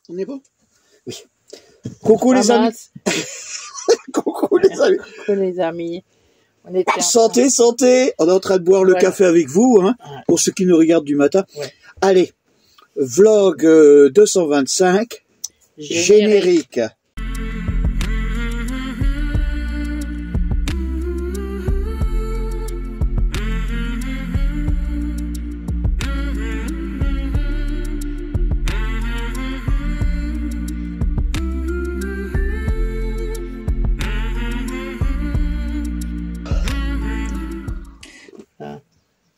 On est bon? Oui. Coucou les amis. Coucou les amis. Coucou les amis. On était santé, santé. On est en train de boire le café avec vous, hein, pour ceux qui nous regardent du matin. Ouais. Allez, vlog 225, générique.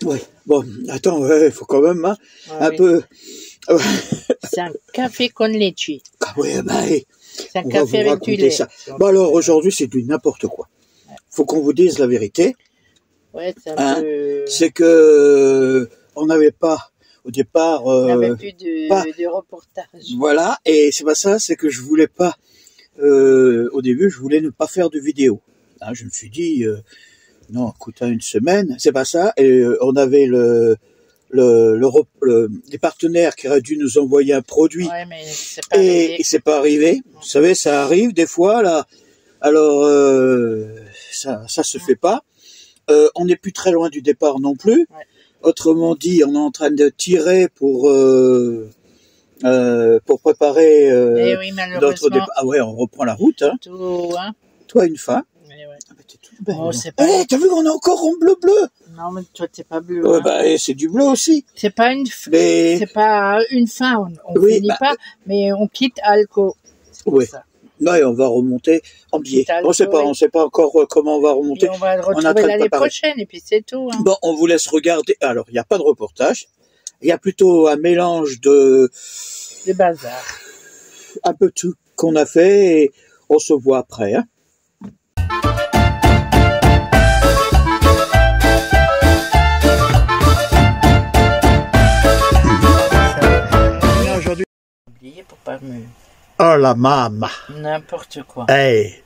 Ouais, bon, attends, il faut quand même hein, un peu... C'est un café con leche. Ah ouais, bah, c'est un café avec du lait. Ça. Bon alors, aujourd'hui, c'est du n'importe quoi. Faut qu'on vous dise la vérité. Ouais, c'est un peu... C'est que on n'avait pas, au départ... on n'avait plus de reportage. Voilà, et c'est pas ça, c'est que je voulais pas... au début, je voulais ne pas faire de vidéo. Hein, je me suis dit... non, écoute, une semaine, c'est pas ça. Et on avait les partenaires qui auraient dû nous envoyer un produit. Ouais, mais c'est pas arrivé. Et c'est pas arrivé. Vous savez, ça arrive des fois là. Alors ça se fait pas. On n'est plus très loin du départ non plus. Ouais. Autrement dit, on est en train de tirer pour préparer oui, notre départ. Ah ouais, on reprend la route. Hein. Tout, hein. Toi une fois. Oh, c'est pas... t'as vu qu'on est encore en bleu. Non, mais toi, t'es pas bleu. Ouais, hein. bah, c'est du bleu aussi. C'est pas une fin, on oui, finit pas, mais on quitte Alco. Oui. Non, et on va remonter en biais. On sait pas encore comment on va remonter. Et on va le retrouver l'année prochaine, et puis c'est tout. Hein. Bon, on vous laisse regarder. Alors, il n'y a pas de reportage. Il y a plutôt un mélange de bazar. Un peu tout qu'on a fait, et on se voit après, hein. Pour pas me... Oh la maman. N'importe quoi. Hey.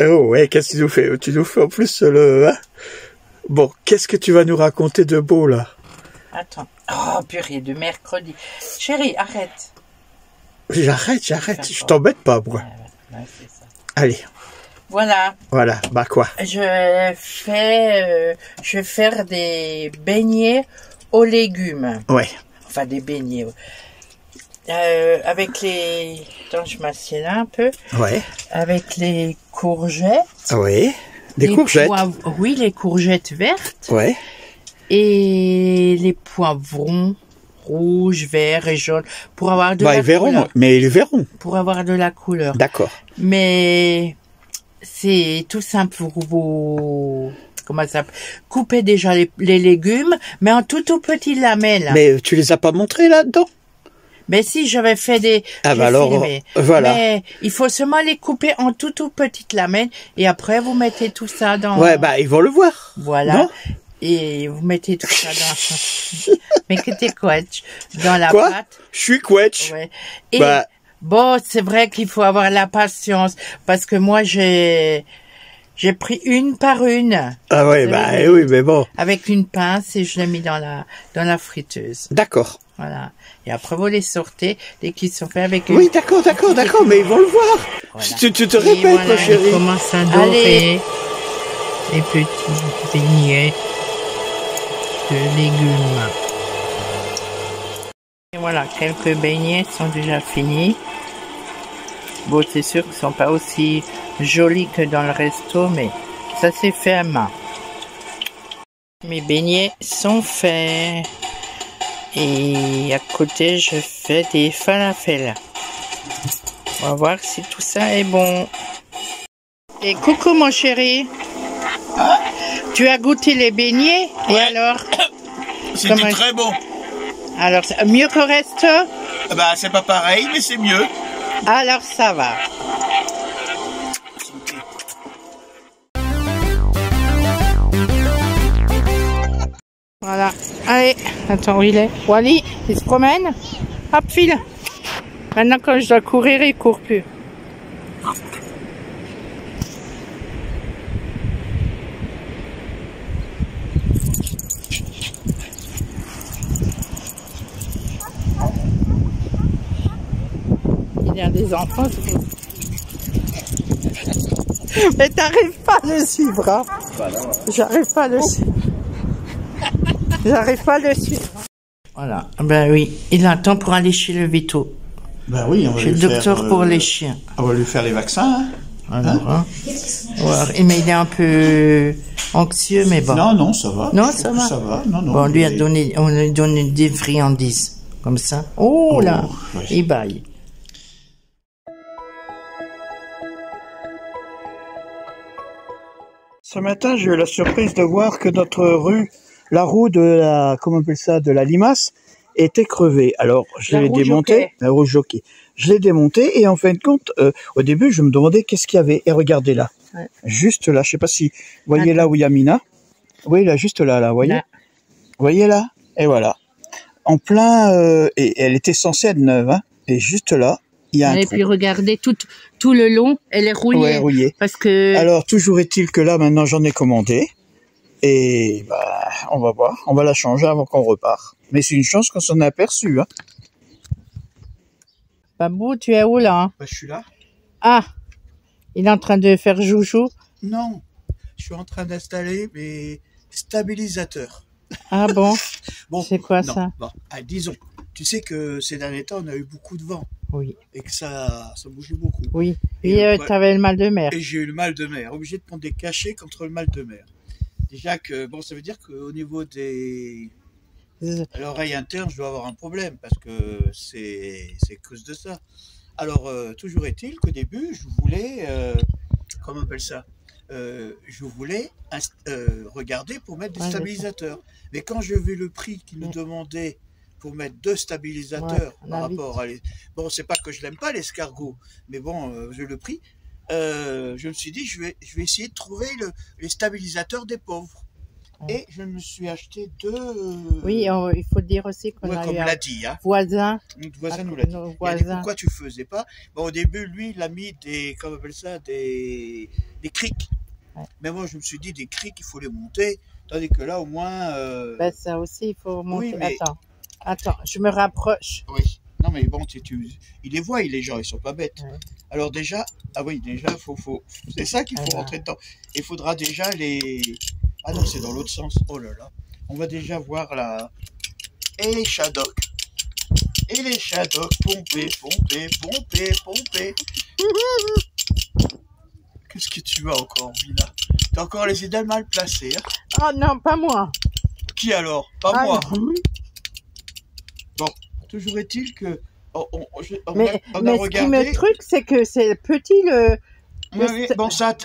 Oh ouais, qu'est-ce que tu nous fais? Tu nous fais en plus le... Hein? Bon, qu'est-ce que tu vas nous raconter de beau là? Attends. Oh purée, de mercredi. Chérie, arrête. J'arrête. Je t'embête pas, moi. Ouais, c'est ça. Allez. Voilà. Voilà, bah quoi? Je vais faire des beignets aux légumes. Ouais. Enfin, des beignets... avec les... Attends, je m'assieds là un peu. Ouais. Avec les courgettes. Oui. Des courgettes. Oui, les courgettes vertes. Ouais. Et les poivrons rouges, verts et jaunes. Pour avoir de la couleur. Mais ils verront. Pour avoir de la couleur. D'accord. Mais c'est tout simple pour vous... Comment ça? Couper déjà les légumes, mais en tout petites lamelles. Mais tu les as pas montrés là-dedans? Mais si, j'avais fait des... Ah bah alors, voilà. Mais il faut seulement les couper en tout petites lamelles et après vous mettez tout ça dans... Ouais, bah ils vont le voir. Voilà. Non, et vous mettez tout ça dans... Mais que t'es quetch dans la pâte. Je suis quetch. Ouais. Et bon, c'est vrai qu'il faut avoir la patience parce que moi j'ai pris une par une. Ah ouais, bah oui, mais bon. Avec une pince et je l'ai mis dans la friteuse. D'accord. Voilà. Et après, vous les sortez, dès qu'ils sont faits avec... Oui, d'accord, mais ils vont le voir. Voilà. Tu te répètes, voilà, ma chérie. Ils commencent à dorer les petits beignets de légumes. Et voilà, quelques beignets sont déjà finis. Bon, c'est sûr qu'ils ne sont pas aussi jolis que dans le resto, mais ça s'est fait à main. Mes beignets sont faits. Et à côté, je fais des falafels. On va voir si tout ça est bon. Et coucou mon chéri. Tu as goûté les beignets? Ouais. Et alors? C'était très bon. Alors, mieux qu'au resto? Bah, c'est pas pareil, mais c'est mieux. Alors, ça va. Voilà. Allez, attends, où il est? Wally, il se promène. Hop, file. Maintenant, quand je dois courir, il court plus. Il y a des enfants. Mais t'arrives pas à le suivre, hein. J'arrive pas à le suivre. J'arrive pas à le suivre. Voilà. Ben oui, il attend pour aller chez le veto. Ben oui, on va chez le docteur pour les chiens. On va lui faire les vaccins. Hein. Alors, hein. Ouais, mais il est un peu anxieux, mais bon. Non, non, ça va. Non, ça va. Ça va. Non, non. Bon, on lui a donné des friandises, comme ça. Oh là, oui. il baille. Ce matin, j'ai eu la surprise de voir que notre rue, la roue de la, comment on appelle ça, de la limace, était crevée. Alors, je l'ai démontée, la roue jockey. Je l'ai démontée et en fin de compte, au début, je me demandais qu'est-ce qu'il y avait. Et regardez là, ouais. Juste là, je sais pas si vous voyez là où il y a Mina. Oui, là, juste là, vous voyez. Là. Vous voyez là, et voilà. En plein, et elle était censée être neuve, hein. Et juste là, il y a un trou. Et puis regardez, tout le long, elle est rouillée. Ouais, rouillée. Parce que... Alors, toujours est-il que là, maintenant, j'en ai commandé. Et bah, on va voir. On va la changer avant qu'on repart. Mais c'est une chance qu'on s'en est aperçu, hein. Babou, tu es où là, hein? Bah, je suis là. Ah, il est en train de faire joujou? Non, je suis en train d'installer mes stabilisateurs. Ah bon? Bon, c'est quoi non, ça? Bon, disons, tu sais que ces derniers temps, on a eu beaucoup de vent. Oui. Et que ça bougeait beaucoup. Oui. Et tu avais le mal de mer. Et j'ai eu le mal de mer. Obligé de prendre des cachets contre le mal de mer. Déjà que, bon, ça veut dire qu'au niveau des... à l'oreille interne, je dois avoir un problème parce que c'est cause de ça. Alors, toujours est-il qu'au début, je voulais, comment on appelle ça, je voulais regarder pour mettre des stabilisateurs. Mais quand je vis le prix qu'ils nous demandaient pour mettre 2 stabilisateurs par rapport à les... Bon, c'est pas que je l'aime pas l'escargot, mais bon, vu le prix, je me suis dit, je vais essayer de trouver les stabilisateurs des pauvres. Et je me suis acheté 2... Oui, il faut dire aussi qu'on a eu un dit, hein. voisin. Notre voisin nous l'a dit. Il a dit, pourquoi tu faisais pas? Bon, au début, lui, il a mis des, comment on appelle ça, des crics. Ouais. Mais moi, je me suis dit, des crics, il faut les monter. Tandis que là, au moins... Ben, ça aussi, il faut monter. Oui, mais... Attends, je me rapproche. Oui. Non, mais bon, il les voit, les gens, ils sont pas bêtes. Ouais. Alors déjà, ah oui, déjà, c'est ça qu'il faut rentrer dedans. Il faudra déjà les... Ah non, c'est dans l'autre sens. Oh là là. On va déjà voir la... Et les Shadok. Et les Shadok. Pomper. Qu'est-ce que tu as encore, Mina? T'as encore les idées mal placées, hein? Oh non, pas moi. Qui alors? Pas moi. Bon, toujours est-il que... Mais ce qui me truc, c'est que c'est petit le... Oui, bon, ça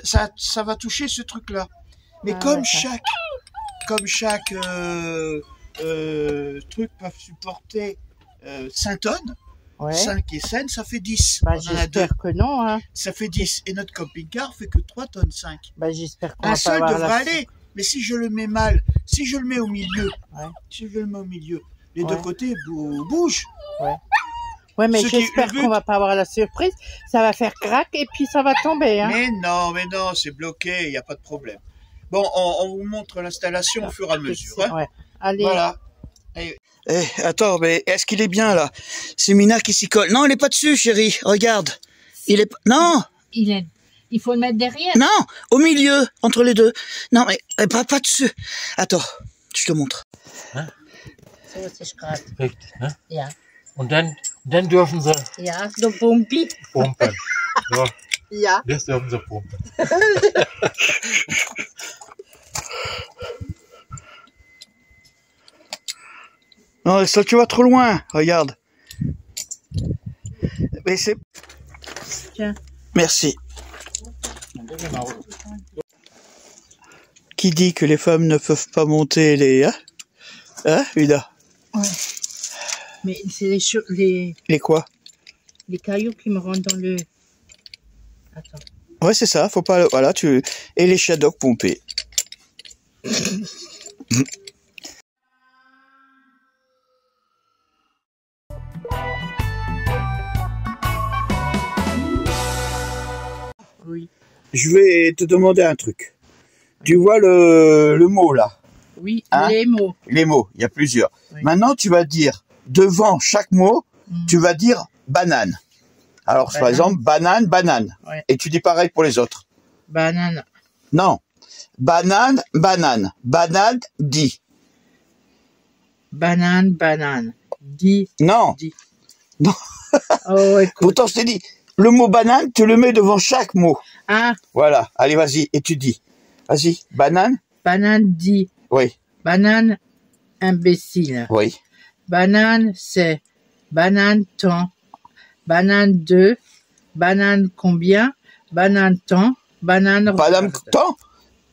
va toucher ce truc-là. Mais comme chaque truc peut supporter 5 tonnes, 5 et 5, ça fait 10. Bah, j'espère que non. Hein. Ça fait 10. Et notre camping-car fait que 3 tonnes 5. Bah, j'espère qu'on un seul devrait aller. Mais si je le mets mal, si je le mets au milieu, les deux côtés bougent. Ouais, mais j'espère qu'on va pas avoir la surprise. Ça va faire crack et puis ça va tomber. Hein. Mais non, c'est bloqué, il n'y a pas de problème. Bon, on vous montre l'installation au fur et à mesure. Hein. Ouais. Allez. Voilà. Attends, mais est-ce qu'il est bien là? C'est Mina qui s'y colle. Non, il n'est pas dessus, chérie. Regarde. Il est non. Il faut le mettre derrière. Non, au milieu, entre les deux. Non, mais pas dessus. Attends, je te montre. Hein? So ist es gerade. Richtig, ne? Ja. Und dann dürfen sie Ja, so pumpen. pumpen. So, Ja. das dürfen sie pumpen. Non, ça, tu vas trop loin. Regarde. Mais c'est... Tiens. Merci. Qui dit que les femmes ne peuvent pas monter les... Hein, Uda? Ouais. Mais c'est les quoi? Les cailloux qui me rentrent dans le... Attends. Ouais, c'est ça. Faut pas... Voilà, Et les Shadok pompés. Oui. Je vais te demander un truc. Tu vois le mot là? Oui, hein? Les mots. Les mots, il y a plusieurs. Oui. Maintenant, tu vas dire, devant chaque mot, tu vas dire banane. Alors, par Banane. exemple, banane, banane. Ouais. Et tu dis pareil pour les autres. Banane. Non. Banane, banane. Banane, dit. Banane, banane. Dit. Non. Dit. Non. Oh, écoute. Pourtant, je t'ai dit, le mot banane, tu le mets devant chaque mot. Ah, Voilà. Allez, vas-y. Et tu dis. Vas-y. Banane. banane dit. Oui. Banane, imbécile. Oui. Banane, c'est. Banane, temps. Banane, 2. Banane, combien. Banane, temps. Banane, Madame, regarde. temps.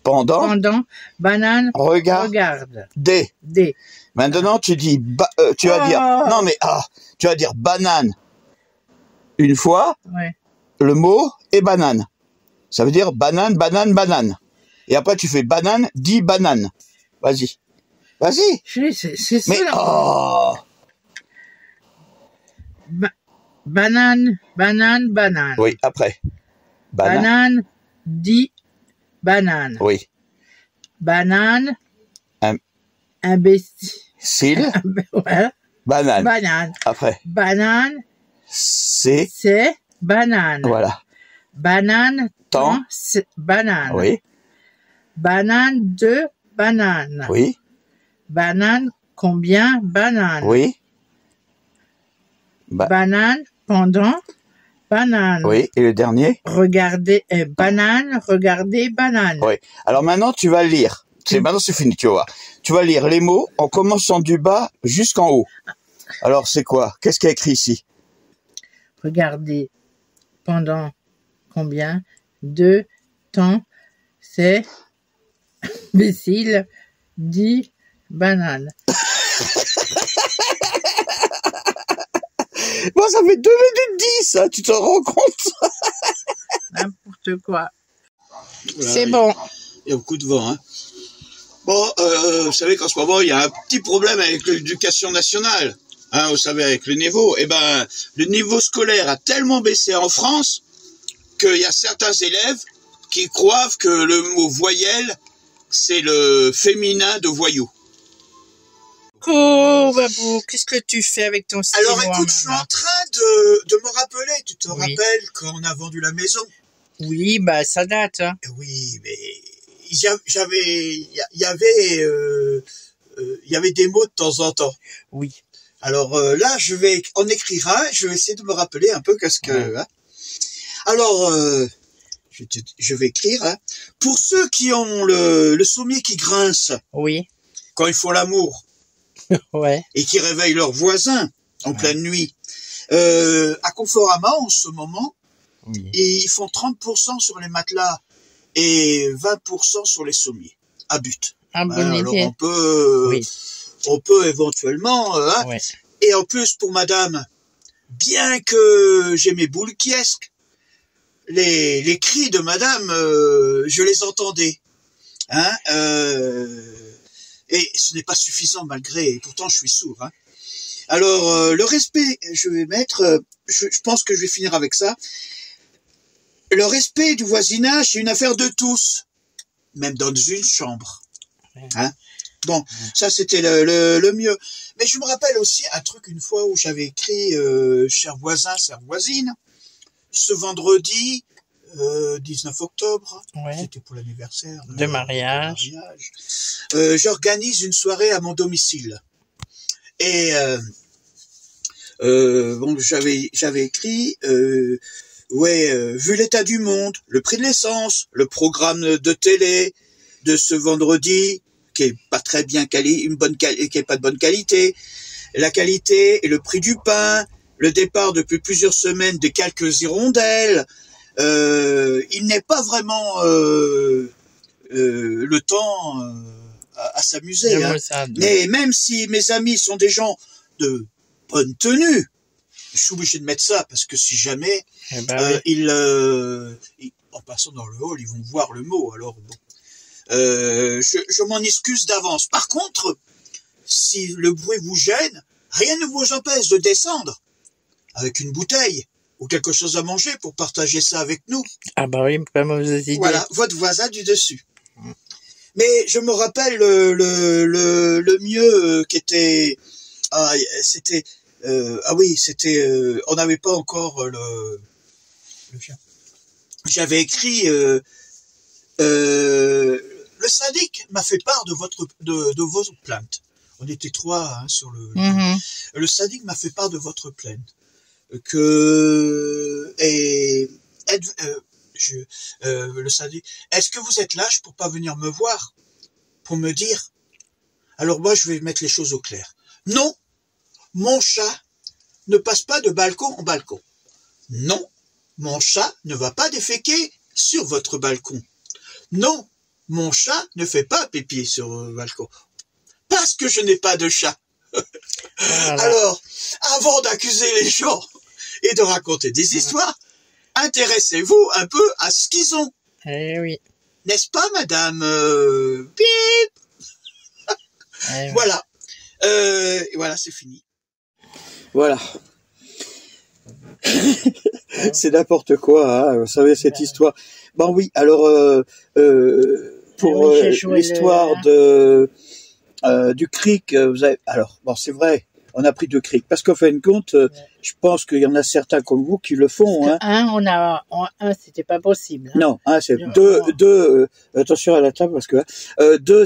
Pendant. Pendant. Banane, Regarde. regarde. Des. Des. Maintenant, tu dis, tu vas dire, Oh. non mais, tu vas dire banane une fois, Ouais. le mot est banane. Ça veut dire banane, banane, banane. Et après, tu fais banane, dit banane. Vas-y. Vas-y. C'est ça. Mais, là. Banane, banane, banane. Oui, après. Banane. Banane, dit banane. Oui. Banane, Im- imbécile. Cil, Voilà. banane. Banane. Après. Banane, C'est, c'est banane. voilà. Banane, Temps. temps, c'est banane. Oui. Banane, 2 bananes. Oui. Banane, combien banane. Oui. Banane, pendant, banane. Oui. Et le dernier? Regardez, banane, regardez, banane. Oui. Alors maintenant, tu vas lire. Maintenant, c'est fini, tu vas voir. Tu vas lire les mots en commençant du bas jusqu'en haut. Alors, c'est quoi? Qu'est-ce qu'il y a écrit ici? Regardez, pendant, combien, 2 temps, c'est, imbécile, 10 bananes. Bon, ça fait 2 minutes 10, hein, tu t'en rends compte? N'importe quoi. Voilà, C'est bon. Il y a beaucoup de vent, hein. Bon, vous savez qu'en ce moment, il y a un petit problème avec l'éducation nationale. Hein, vous savez, avec le niveau. Eh ben, le niveau scolaire a tellement baissé en France qu'il y a certains élèves qui croient que le mot voyelle, c'est le féminin de voyou. Coucou, Babou, qu'est-ce que tu fais avec ton stylo? Alors écoute, je suis en train de me rappeler, tu te Oui. rappelles quand on a vendu la maison? Oui, bah ça date. Hein. Oui, mais il y avait des mots de temps en temps. Oui. Alors là, je vais en écrire un, je vais essayer de me rappeler un peu qu'est-ce que... Ouais. Hein. Alors, je vais écrire, hein. Pour ceux qui ont le sommier qui grince Oui. quand ils font l'amour Ouais. et qui réveillent leurs voisins en pleine nuit, à Conforama en ce moment, Oui. ils font 30% sur les matelas et 20% sur les sommiers, à but. Ah, bonne Alors idée. on peut éventuellement... hein. Ouais. Et en plus, pour madame, bien que j'ai mes boules quiesques, les cris de madame, je les entendais. Hein, et ce n'est pas suffisant malgré, et pourtant je suis sourd. Hein. Alors, le respect, je vais mettre, je pense que je vais finir avec ça. Le respect du voisinage, c'est une affaire de tous, même dans une chambre. Hein. Bon, ça c'était le mieux. Mais je me rappelle aussi un truc une fois où j'avais écrit chers voisins, chères voisines, ce vendredi 19 octobre, Ouais. c'était pour l'anniversaire De mariage. J'organise une soirée à mon domicile. Et bon, j'avais écrit vu l'état du monde, le prix de l'essence, le programme de télé de ce vendredi qui est pas très bien qui est pas de bonne qualité, la qualité et le prix du pain, le départ depuis plusieurs semaines de quelques hirondelles, il n'est pas vraiment le temps à s'amuser. Hein. Mais même si mes amis sont des gens de bonne tenue, je suis obligé de mettre ça parce que si jamais en passant dans le hall, ils vont voir le mot. Alors bon, je m'en excuse d'avance. Par contre, si le bruit vous gêne, rien ne vous empêche de descendre avec une bouteille ou quelque chose à manger pour partager ça avec nous. Ah bah oui, pas mauvaise idée. Voilà, votre voisin du dessus. Mais je me rappelle le mieux qui était... c'était Ah oui, c'était, on n'avait pas encore le chien. J'avais écrit, le syndic m'a fait part de vos plaintes. On était 3 hein, sur le. Le syndic m'a fait part de votre plainte. Le syndic, est-ce que vous êtes lâche pour pas venir me voir, pour me dire? Alors moi, je vais mettre les choses au clair. Non, mon chat ne passe pas de balcon en balcon. Non, mon chat ne va pas déféquer sur votre balcon. Non, mon chat ne fait pas pipi sur le balcon. Parce que je n'ai pas de chat. Voilà. Alors, avant d'accuser les gens et de raconter des histoires, intéressez-vous un peu à ce qu'ils ont. Eh oui. N'est-ce pas, madame Pip. Oui. Voilà. Voilà, c'est fini. Voilà. C'est n'importe quoi, hein, vous savez, cette histoire. Bon oui, alors, pour l'histoire du cric, vous avez... Alors, bon, c'est vrai, on a pris 2 crics, parce qu'en fin de compte, je pense qu'il y en a certains comme vous qui le font. Hein. Un, c'était pas possible. Hein. Non, c'est deux. Attention à la table parce que 2,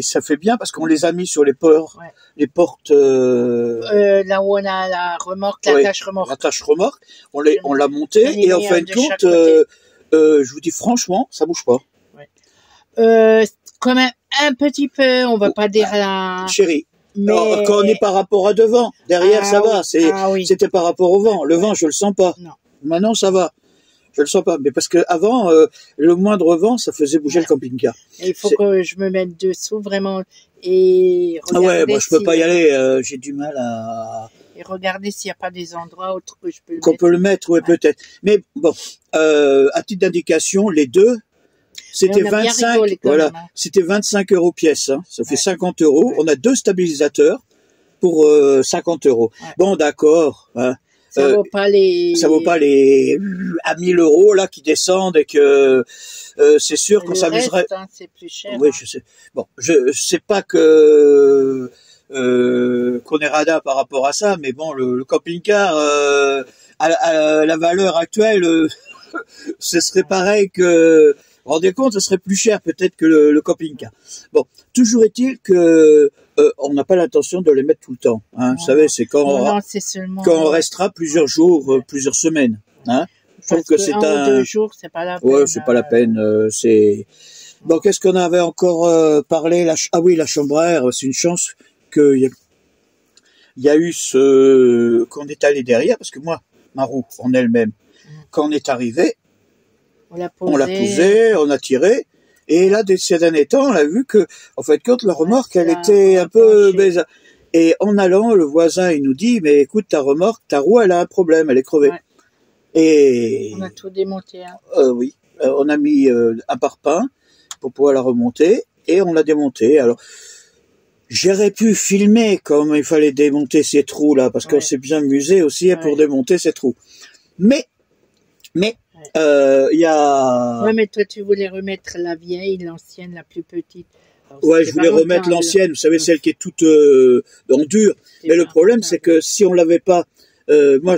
ça fait bien parce qu'on les a mis sur les portes. Ouais. Les portes. Là où on a la remorque, l'attache remorque. L'attache remorque. On l'a monté et en fin de compte, je vous dis franchement, ça bouge pas. Ouais. Quand même un petit peu, on va pas dire la. Chérie. Mais... Alors, quand on est par rapport à devant, derrière ça va, c'était par rapport au vent. Le vent, je le sens pas. Non. Maintenant, ça va. Je le sens pas. Mais parce que avant, le moindre vent, ça faisait bouger le camping-car. Il faut que je me mette dessous vraiment et regarder. Moi je peux pas y aller. J'ai du mal à. Et regarder s'il n'y a pas des endroits autres que je peux. Qu'on peut le mettre, oui, peut-être. Mais bon, à titre d'indication, les 2. C'était 25, voilà, c'était 25 € pièce, hein. Ça fait 50 €. Ouais. On a 2 stabilisateurs pour 50 €. Ouais. Bon, d'accord. Hein. Ça vaut pas les à 1000 € là qui descendent et que c'est sûr qu'on s'amuserait. Hein, c'est plus cher. Oui, hein. Je sais. Bon, je sais pas que qu'on est radin par rapport à ça, mais bon, le camping-car à la valeur actuelle, ce serait pareil que. Rendez compte, ça serait plus cher peut-être que le camping-car. Bon, toujours est-il que on n'a pas l'intention de les mettre tout le temps. Hein. Vous savez, c'est quand on restera plusieurs jours, plusieurs semaines. Hein. Je trouve que c'est un ou 2 jours, c'est pas la peine. Ouais, c'est pas la peine. C'est. Bon, qu'est-ce qu'on avait encore parlé? Ah oui, la chambre à air. C'est une chance qu'il y a eu qu'on est allé derrière, parce que moi, ma roue en elle-même, quand on est arrivé. On l'a posé, on a tiré, et là, ces derniers temps, on a vu que, en fait, quand la remorque, elle était un peu baise. Et en allant, le voisin, il nous dit, mais écoute, ta roue, elle a un problème, elle est crevée. Ouais. Et. On a tout démonté, hein. Oui. On a mis un parpaing pour pouvoir la remonter, et on l'a démontée. Alors, j'aurais pu filmer comme il fallait démonter ces trous, là, parce qu'on s'est bien amusé aussi pour démonter ces trous. Mais, il y a. Ouais, mais toi, tu voulais remettre la vieille, l'ancienne, la plus petite. Alors, ouais, je voulais remettre l'ancienne, vous savez, celle qui est toute en dur. Mais le problème, c'est que si on l'avait pas, moi,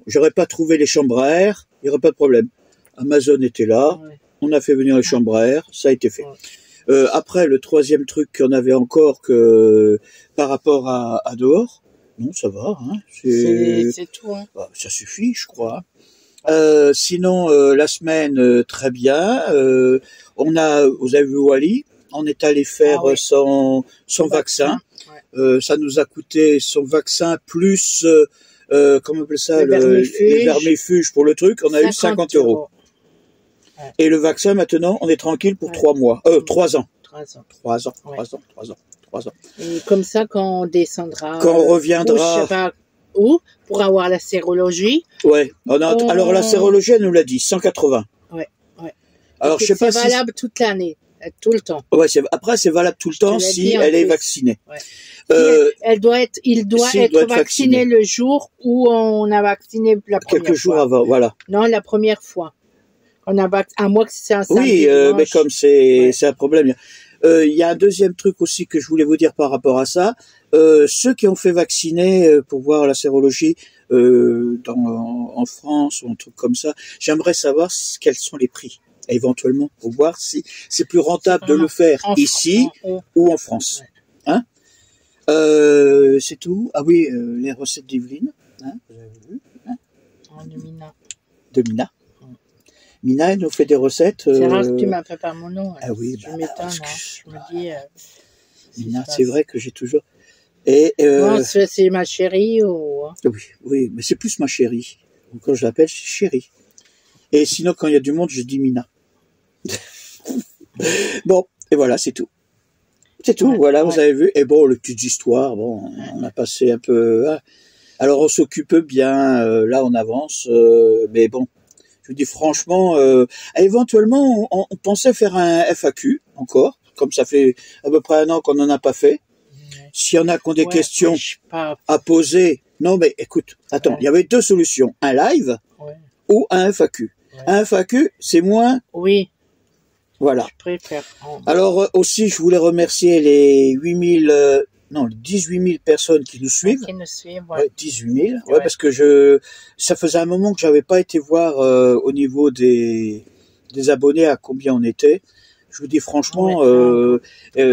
j'aurais pas trouvé les chambres à air, il y aurait pas de problème. Amazon était là, on a fait venir les chambres à air, ça a été fait. Après, le 3e truc qu'on avait encore par rapport à dehors, non, ça va, hein. C'est tout, hein. Bah, ça suffit, je crois. Sinon, la semaine, très bien. Vous avez vu Wally, on est allé faire son vaccin. Ouais. Ça nous a coûté son vaccin plus, comment on appelle ça, les vermifuges pour le truc. On a eu 50 €. Ouais. Et le vaccin, maintenant, on est tranquille pour 3 mois, 3 ans. 3 ans. Et comme ça, quand on descendra. Quand on reviendra. Je sais pas où, pour avoir la sérologie. Ouais. Alors la sérologie, elle nous l'a dit, 180. Ouais. Alors je sais pas si c'est valable toute l'année, tout le temps. Ouais, après c'est valable tout le temps si elle est vaccinée. Ouais. Il doit être vacciné le jour où on a vacciné la première fois. Quelques jours avant, voilà. Non, la première fois. À moins que c'est un samedi. Oui, mais comme c'est un problème. Il y a un deuxième truc aussi que je voulais vous dire par rapport à ça. Ceux qui ont fait vacciner pour voir la sérologie en France ou un truc comme ça, j'aimerais savoir quels sont les prix, éventuellement, pour voir si c'est plus rentable de le faire ici ou en France. Ouais. Hein, c'est tout. Ah oui, les recettes d'Yveline. Hein, vous avez vu, hein, de Mina. De Mina. Mina, elle nous fait des recettes. C'est rare que tu m'appelles par mon nom. Ah oui, je m'étonne. Je me dis. Mina, c'est vrai que j'ai toujours. Et non, c'est ma chérie ou. Oui, mais c'est plus ma chérie. Quand je l'appelle, c'est chérie. Et sinon, quand il y a du monde, je dis Mina. Bon, et voilà, c'est tout. C'est tout, voilà, vous avez vu. Et bon, les petites histoires, bon, on a passé un peu. Alors, on s'occupe bien. Là, on avance, mais bon. Je vous dis franchement, éventuellement, on pensait faire un FAQ encore, comme ça fait à peu près un an qu'on n'en a pas fait. S'il y en a qui ont des questions à poser, non mais écoute, attends, il y avait deux solutions, un live ou un FAQ. Un FAQ, c'est moins. Oui. Voilà. Je préfère. Alors aussi, je voulais remercier les 18 000 personnes qui nous suivent. Qui nous suivent, ouais. 18 000, ouais, parce que ça faisait un moment que j'avais pas été voir au niveau des abonnés à combien on était. Je vous dis franchement,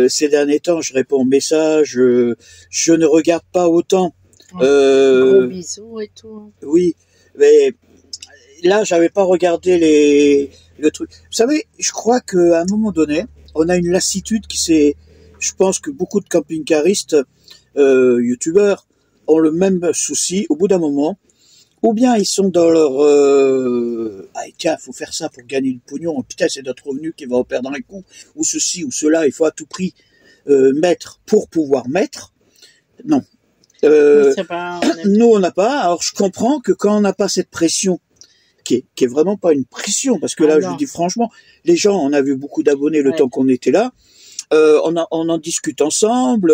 ces derniers temps, je réponds aux messages, je ne regarde pas autant. Gros bisous et tout. Oui, mais là, j'avais pas regardé le truc. Vous savez, je crois qu'à un moment donné, on a une lassitude qui s'est. Je pense que beaucoup de camping-caristes, youtubeurs, ont le même souci au bout d'un moment. Ou bien ils sont dans leur tiens, faut faire ça pour gagner du pognon. Putain, c'est notre revenu qui va en perdre un coup. Ou ceci ou cela, il faut à tout prix mettre pour pouvoir mettre. Non. Nous, on n'a pas. Alors, je comprends que quand on n'a pas cette pression, qui est vraiment pas une pression, parce que là, je vous dis franchement, les gens, on a vu beaucoup d'abonnés le temps qu'on était là. On en discute ensemble.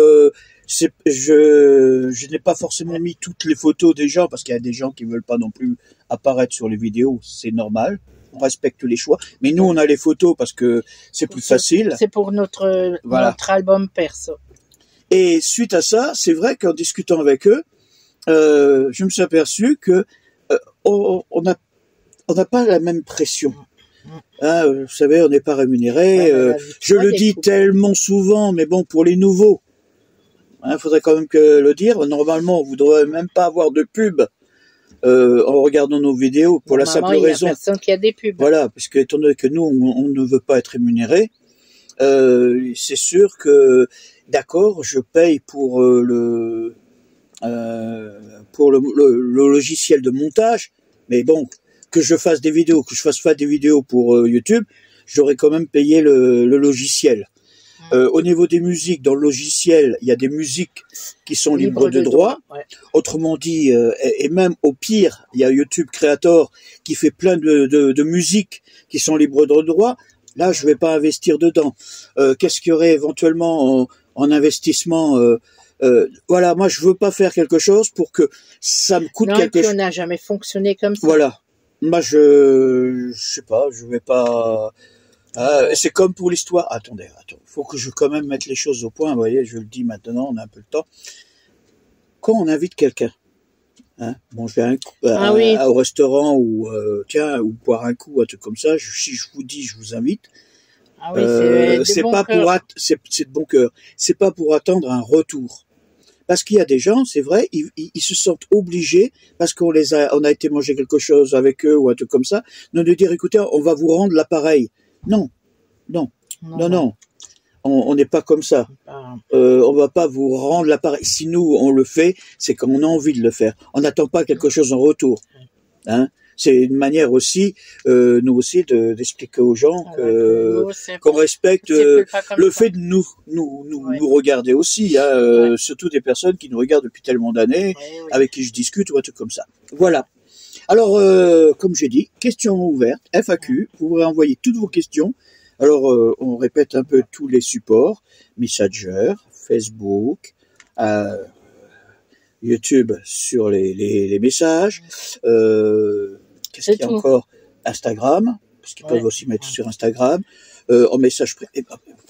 Je n'ai pas forcément mis toutes les photos des gens parce qu'il y a des gens qui veulent pas non plus apparaître sur les vidéos. C'est normal. On respecte les choix. Mais nous, on a les photos parce que c'est plus facile. C'est pour notre album perso. Et suite à ça, c'est vrai qu'en discutant avec eux, je me suis aperçu que on n'a pas la même pression. Hein, vous savez, on n'est pas rémunéré. Je le dis tellement souvent, mais bon, pour les nouveaux, faudrait quand même que le dire. Normalement, vous ne devriez même pas avoir de pub en regardant nos vidéos pour la simple raison. Il y a personne qui a des pubs. Voilà, parce que étant donné que nous, on ne veut pas être rémunéré, c'est sûr que, d'accord, je paye pour le logiciel de montage, mais bon. Que je fasse des vidéos, que je fasse pas des vidéos pour YouTube, j'aurais quand même payé le logiciel. Au niveau des musiques, dans le logiciel, il y a des musiques qui sont libres de droit. Autrement dit, et même au pire, il y a YouTube Creator qui fait plein de musiques qui sont libres de droit. Là, je vais pas investir dedans. Qu'est-ce qu'il y aurait éventuellement en investissement voilà, moi, je veux pas faire quelque chose pour que ça me coûte quelque chose. On n'a jamais fonctionné comme ça. Voilà. Moi, je sais pas, je vais pas. C'est comme pour l'histoire. Attendez, faut que je quand même mette les choses au point. Vous voyez, je le dis maintenant, on a un peu le temps. Quand on invite quelqu'un, bon, je vais au restaurant ou ou boire un coup, un truc comme ça. Si je vous dis, je vous invite. C'est pas c'est de bon cœur. C'est pas pour attendre un retour. Parce qu'il y a des gens, c'est vrai, ils se sentent obligés, parce on a été manger quelque chose avec eux ou un truc comme ça, de dire, écoutez, on va vous rendre l'appareil. Non. On n'est pas comme ça. On va pas vous rendre l'appareil. Si nous, on le fait, c'est qu'on a envie de le faire. On n'attend pas quelque chose en retour. C'est une manière aussi, nous aussi, d'expliquer aux gens qu'on respecte le fait de nous regarder aussi, surtout des personnes qui nous regardent depuis tellement d'années, avec qui je discute ou un truc comme ça. Voilà. Alors, comme j'ai dit, questions ouvertes, FAQ, vous pourrez envoyer toutes vos questions. Alors, on répète un peu tous les supports, Messenger, Facebook, YouTube sur les messages, qu'est-ce qu'il y a encore? Instagram, parce qu'ils peuvent aussi mettre sur Instagram, en message privé.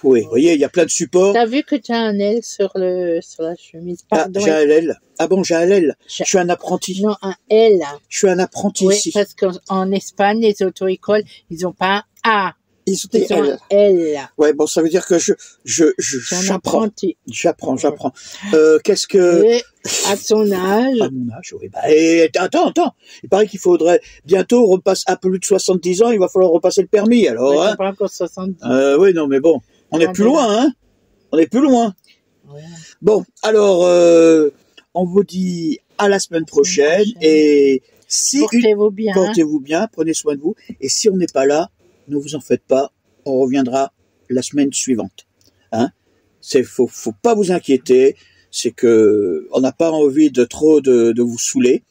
Vous voyez, il y a plein de supports. T'as vu que tu as un L sur la chemise? Pardon, j'ai un L. Ah bon, j'ai un L. Je suis un apprenti. Non, un L. Je suis un apprenti ici. Parce qu'en Espagne, les auto-écoles, ils n'ont pas un A. Ils ont un L. Ouais, bon, ça veut dire que j'apprends. J'apprends. Qu'est-ce que... Et à son âge... À mon âge, oui. Attends. Il paraît qu'il faudrait bientôt repasser à plus de 70 ans, il va falloir repasser le permis, alors. Ouais, hein. pas encore 70. Oui, non, mais bon. On est plus loin, hein. On est plus loin. Ouais. Bon, alors, on vous dit à la semaine prochaine. Et si portez-vous bien. Portez-vous bien, prenez soin de vous. Et si on n'est pas là, ne vous en faites pas, on reviendra la semaine suivante. Hein? Faut pas vous inquiéter, c'est que on n'a pas envie de trop de vous saouler,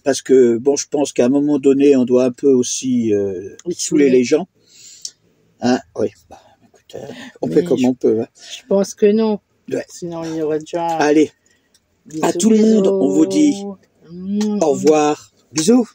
parce que bon, je pense qu'à un moment donné, on doit un peu aussi saouler les gens. Hein? Oui. Bah, écoute, on fait comme on peut. Hein? Je pense que non. Ouais. Sinon, il y aurait déjà. Allez, à tout le monde, on vous dit au revoir, bisous.